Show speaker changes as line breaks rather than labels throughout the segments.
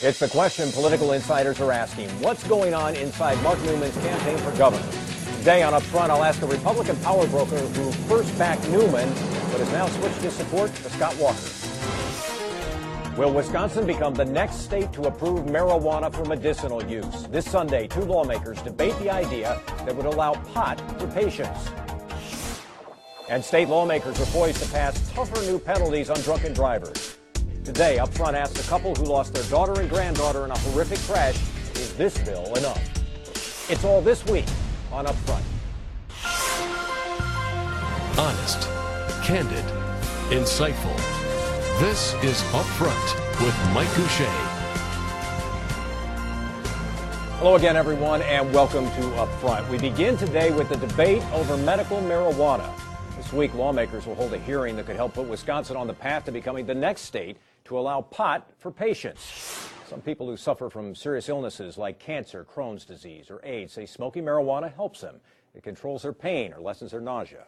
It's the question political insiders are asking. What's going on inside Mark Newman's campaign for governor? Today on Upfront, I'll ask a Republican power broker who first backed Newman, but has now switched his support to Scott Walker. Will Wisconsin become the next state to approve marijuana for medicinal use? This Sunday, two lawmakers debate the idea that would allow pot for patients. And state lawmakers are poised to pass tougher new penalties on drunken drivers. Today, Upfront asks a couple who lost their daughter and granddaughter in a horrific crash, is this bill enough? It's all this week on Upfront.
Honest, candid, insightful. This is Upfront with Mike Gousha.
Hello again, everyone, and welcome to Upfront. We begin today with the debate over medical marijuana. This week, lawmakers will hold a hearing that could help put Wisconsin on the path to becoming the next state to allow pot for patients. Some people who suffer from serious illnesses like cancer, Crohn's disease, or AIDS say smoking marijuana helps them. It controls their pain or lessens their nausea.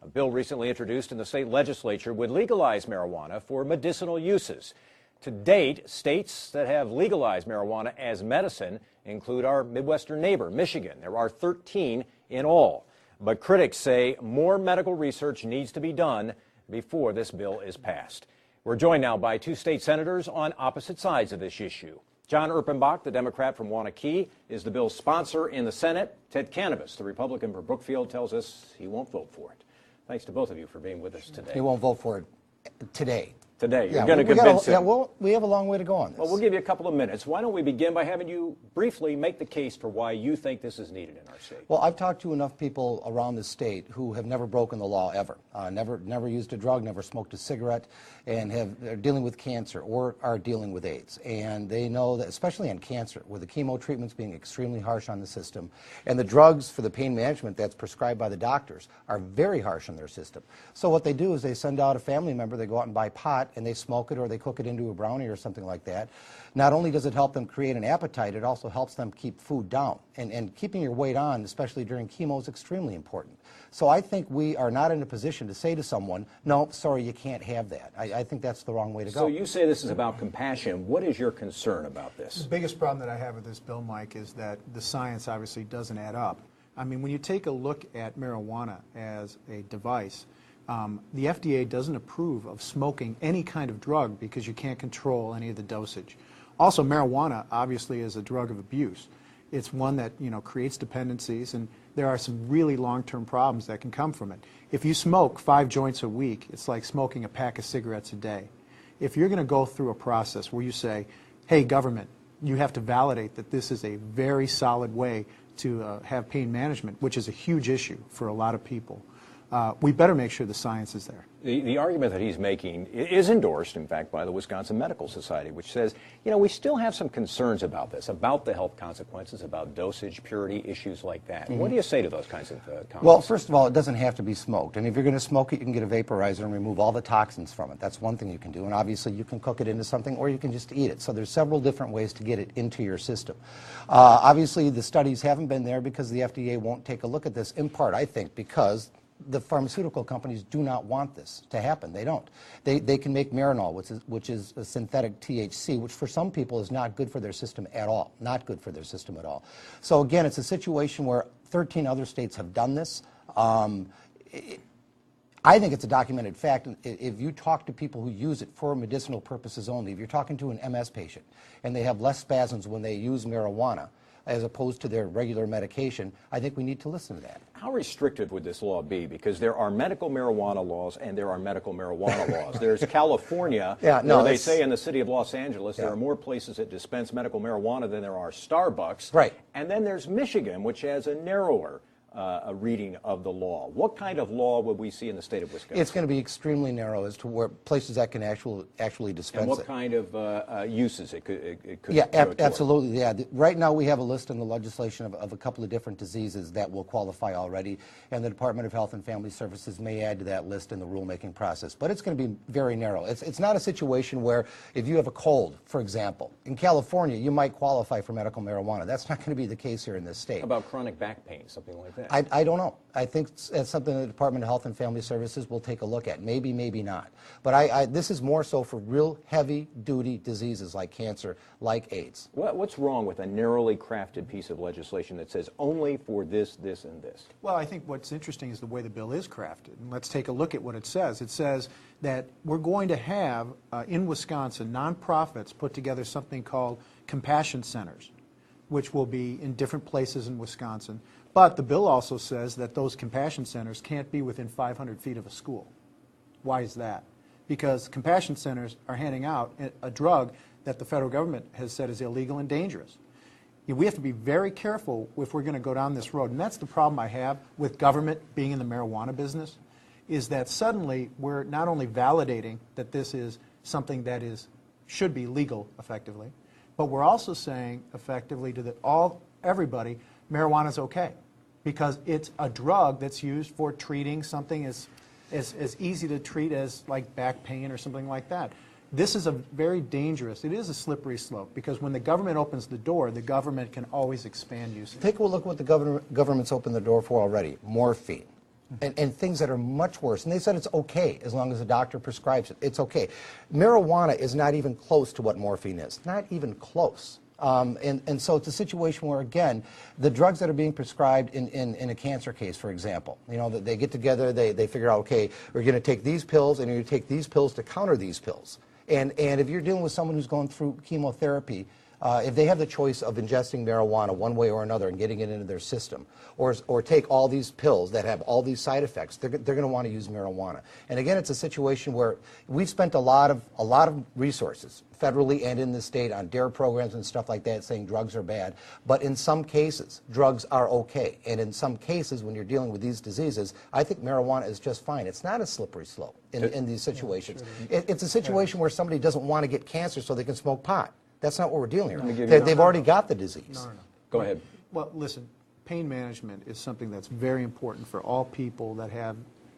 A bill recently introduced in the state legislature would legalize marijuana for medicinal uses. To date, states that have legalized marijuana as medicine include our Midwestern neighbor, Michigan. There are 13 in all. But critics say more medical research needs to be done before this bill is passed. We're joined now by two state senators on opposite sides of this issue. John Erpenbach, the Democrat from Waunakee, is the bill's sponsor in the Senate. Ted Cannabis, the Republican from Brookfield, tells us he won't vote for it. Thanks to both of you for being with us today.
He won't vote for it today.
Today, you're going to convince him.
Yeah, well, we have a long way to go on this.
Well, we'll give you a couple of minutes. Why don't we begin by having you briefly make the case for why you think this is needed in our state?
Well, I've talked to enough people around the state who have never broken the law ever, never used a drug, never smoked a cigarette, and are dealing with cancer or are dealing with AIDS. And they know that, especially on cancer, with the chemo treatments being extremely harsh on the system, and the drugs for the pain management that's prescribed by the doctors are very harsh on their system. So what they do is they send out a family member, they go out and buy pot, and they smoke it or they cook it into a brownie or something like that. Not only does it help them create an appetite, it also helps them keep food down. And keeping your weight on, especially during chemo, is extremely important. So I think we are not in a position to say to someone, no, sorry, you can't have that. I think that's the wrong way to go.
So you say this is about compassion. What is your concern about this?
The biggest problem that I have with this bill, Mike, is that the science obviously doesn't add up. I mean, when you take a look at marijuana as a device, the FDA doesn't approve of smoking any kind of drug because you can't control any of the dosage. Also, marijuana obviously is a drug of abuse. It's one that, creates dependencies, and there are some really long-term problems that can come from it. If you smoke 5 joints a week, it's like smoking a pack of cigarettes a day. If you're going to go through a process where you say, hey, government, you have to validate that this is a very solid way to have pain management, which is a huge issue for a lot of people, we better make sure the science is there.
The argument that he's making is endorsed, in fact, by the Wisconsin Medical Society, which says, we still have some concerns about this, about the health consequences, about dosage, purity, issues like that. Mm-hmm. What do you say to those kinds of comments?
Well, first of all, it doesn't have to be smoked. And if you're going to smoke it, you can get a vaporizer and remove all the toxins from it. That's one thing you can do. And obviously, you can cook it into something, or you can just eat it. So there's several different ways to get it into your system. Obviously, the studies haven't been there because the FDA won't take a look at this, in part, I think, because the pharmaceutical companies do not want this to happen. They don't. They can make Marinol, which is a synthetic THC, which for some people is not good for their system at all. Not good for their system at all. So again, it's a situation where 13 other states have done this. I think it's a documented fact. If you talk to people who use it for medicinal purposes only, if you're talking to an MS patient and they have less spasms when they use marijuana as opposed to their regular medication, I think we need to listen to that.
How restrictive would this law be? Because there are medical marijuana laws and there are medical marijuana laws. There's California, where they say in the city of Los Angeles there are more places that dispense medical marijuana than there are Starbucks.
Right.
And then there's Michigan, which has a narrower a reading of the law. What kind of law would we see in the state of Wisconsin?
It's going to be extremely narrow as to where places that can actually dispense
and what
it.
kind of uses it could
Yeah, absolutely. Yeah. Right now we have a list in the legislation of a couple of different diseases that will qualify already, and the Department of Health and Family Services may add to that list in the rulemaking process. But it's going to be very narrow. It's not a situation where if you have a cold, for example, In California, you might qualify for medical marijuana. That's not going to be the case here in this state.
How about chronic back pain, something like that?
I don't know. I think it's something the Department of Health and Family Services will take a look at. Maybe, maybe not. But this is more so for real heavy-duty diseases like cancer, like AIDS.
What's wrong with a narrowly crafted piece of legislation that says only for this, this, and this?
Well, I think what's interesting is the way the bill is crafted. And let's take a look at what it says. It says that we're going to have, in Wisconsin, nonprofits put together something called compassion centers, which will be in different places in Wisconsin. But the bill also says that those compassion centers can't be within 500 feet of a school. Why is that? Because compassion centers are handing out a drug that the federal government has said is illegal and dangerous. We have to be very careful if we're going to go down this road. And that's the problem I have with government being in the marijuana business, is that suddenly we're not only validating that this is something that should be legal effectively, but we're also saying effectively to everybody, marijuana is okay, because it's a drug that's used for treating something as easy to treat as like back pain or something like that. This is a very dangerous, it is a slippery slope, because when the government opens the door, the government can always expand usage.
Take a look at what the government's opened the door for already, morphine. And things that are much worse. And they said it's okay as long as a doctor prescribes it. It's okay. Marijuana is not even close to what morphine is. Not even close. And so it's a situation where, again, the drugs that are being prescribed in a cancer case, for example, you know, they get together, they figure out, okay, we're going to take these pills and you're going to take these pills to counter these pills. And if you're dealing with someone who's going through chemotherapy, if they have the choice of ingesting marijuana one way or another and getting it into their system, or take all these pills that have all these side effects, they're going to want to use marijuana. And again, it's a situation where we've spent a lot of resources, federally and in the state, on DARE programs and stuff like that, saying drugs are bad. But in some cases, drugs are okay. And in some cases, when you're dealing with these diseases, I think marijuana is just fine. It's not a slippery slope in these situations. Yeah, sure. It's a situation where somebody doesn't want to get cancer so they can smoke pot. That's not what we're dealing here. They've already got the disease.
No.
Go ahead.
Well, listen, pain management is something that's very important for all people that have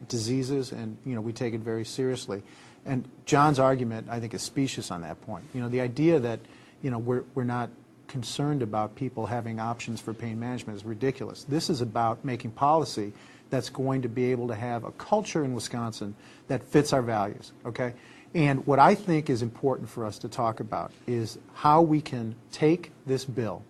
diseases, and we take it very seriously. And John's argument, I think, is specious on that point. The idea that we're not concerned about people having options for pain management is ridiculous. This is about making policy that's going to be able to have a culture in Wisconsin that fits our values. Okay. And what I think is important for us to talk about is how we can take this bill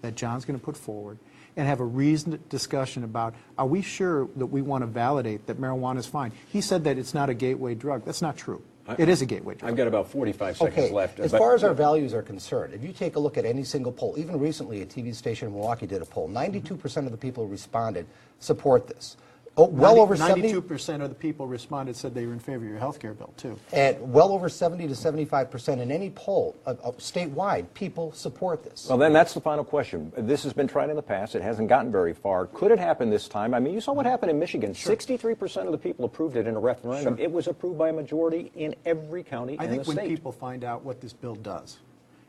that John's going to put forward and have a reasoned discussion about, are we sure that we want to validate that marijuana is fine? He said that it's not a gateway drug. That's not true. It is a gateway drug.
I've got about 45 seconds left.
As far as our values are concerned, if you take a look at any single poll, even recently a TV station in Milwaukee did a poll, 92% of the people who responded support this. Well over
92% of the people responded said they were in favor of your health care bill, too.
And well over 70 to 75% in any poll statewide, people support this.
Well, then that's the final question. This has been tried in the past. It hasn't gotten very far. Could it happen this time? I mean, you saw what happened in Michigan. Sure. 63% of the people approved it in a referendum. Sure. It was approved by a majority in every county in the state.
I think when people find out what this bill does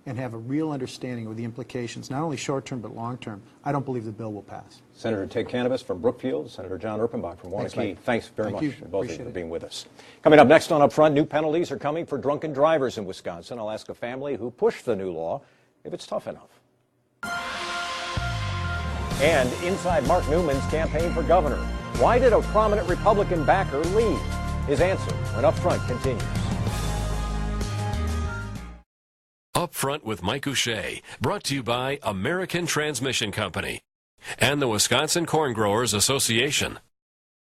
and have a real understanding of the implications, not only short-term but long-term, I don't believe the bill will pass.
Senator Ted Cannabis from Brookfield, Senator John Erpenbach from Waunakee. Thanks very much, both of you, for being with us. Coming up next on Upfront, new penalties are coming for drunken drivers in Wisconsin. I'll ask a family who pushed the new law if it's tough enough. And inside Mark Newman's campaign for governor, why did a prominent Republican backer leave? His answer when Upfront continues.
Upfront with Mike Gousha, brought to you by American Transmission Company and the Wisconsin Corn Growers Association.